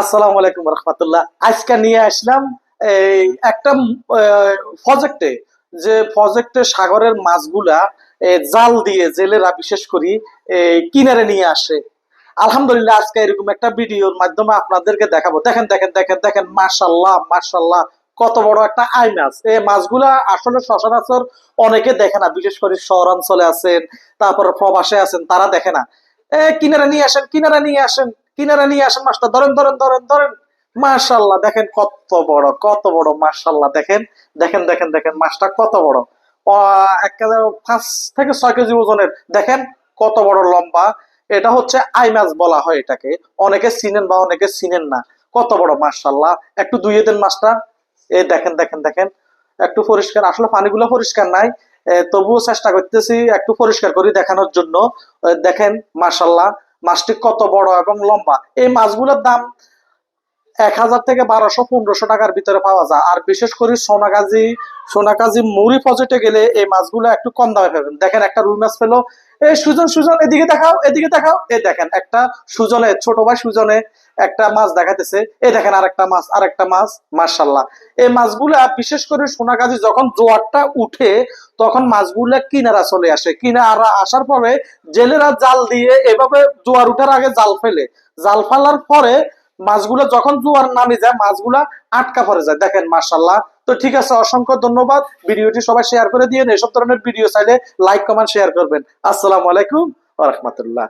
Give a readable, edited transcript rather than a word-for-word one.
আসসালামু আলাইকুম রহমতুল্লাহ। আজকে নিয়ে আসলাম এই একটা প্রজেক্টে, যে প্রজেক্টে সাগরের মাছগুলা জাল দিয়ে জেলেরা বিশেষ করে কিনারে নিয়ে আসে। আলহামদুলিল্লাহ, আজকে এরকম একটা ভিডিওর মাধ্যমে আপনাদেরকে দেখাবো। দেখেন দেখেন দেখেন দেখেন, মাশাল্লাহ মাশাল্লাহ, কত বড় একটা আই মাছ। এই মাছগুলা আসলে সচরাচর অনেকে দেখে না, বিশেষ করে শহরাঞ্চলে আছেন, তারপরে প্রবাসে আছেন, তারা দেখে না। কিনারে নিয়ে আসেন, কিনারে নিয়ে আসেন, কিনারে নিয়ে আসেন মাছটা। ধরেন ধরেন ধরেন ধরেন। মাশাল্লাহ, দেখেন কত বড়, কত বড়, মাশাল্লাহ। দেখেন দেখেন দেখেন দেখেন মাছটা কত বড়। একেবারে 5 থেকে 6 কেজি ওজনের। দেখেন কত বড় লম্বা। এটা হচ্ছে আই মাছ বলা হয় এটাকে। অনেকে চিনেন বা অনেকে চিনেন না। কত বড়, মাশাল্লাহ। একটু ধুইয়ে দেন মাছটা। এই দেখেন দেখেন দেখেন, একটু পরিষ্কার, আসলে পানিগুলো পরিষ্কার নাই। তবুও চেষ্টা করতেছি একটু পরিষ্কার করে দেখানোর জন্য। দেখেন মাশাল্লাহ, মাছটি কত বড় এবং লম্বা। এই মাছগুলোর দাম 1000 থেকে 1200 1500 টাকার ভিতরে পাওয়া যায়। আর বিশেষ করে সোনাগাজী মুড়ি প্রজেক্টে গেলে এই মাছগুলো একটু কম দামে পাবেন। দেখেন একটা রুই মাছ পেলো। এই সুজন, সুজন, এদিকে দেখাও, এদিকে দেখাও। এই দেখেন একটা সুজনে, ছোট ভাই সুজনে একটা মাছ দেখাতেছে। এই দেখেন আরেকটা মাছ, আরেকটা মাছ। মার্শাল্লাহ, এই মাছগুলা বিশেষ করে সোনাগাজী যখন জোয়ারটা উঠে, তখন মাছগুলা কিনারা চলে আসে। কিনারা আসার পরে জেলেরা জাল দিয়ে এভাবে জোয়ার উঠার আগে জাল ফেলে। জাল ফেলার পরে মাছগুলো যখন জোয়ার নামে যায়, মাছগুলা আটকা পড়ে যায়। দেখেন মাশাল্লাহ। তো ঠিক আছে, অসংখ্য ধন্যবাদ। ভিডিওটি সবাই শেয়ার করে দিয়ে, এসব ধরনের ভিডিও চাইলে লাইক কমেন্ট শেয়ার করবেন। আসসালামু আলাইকুম ওয়া রাহমাতুল্লাহ।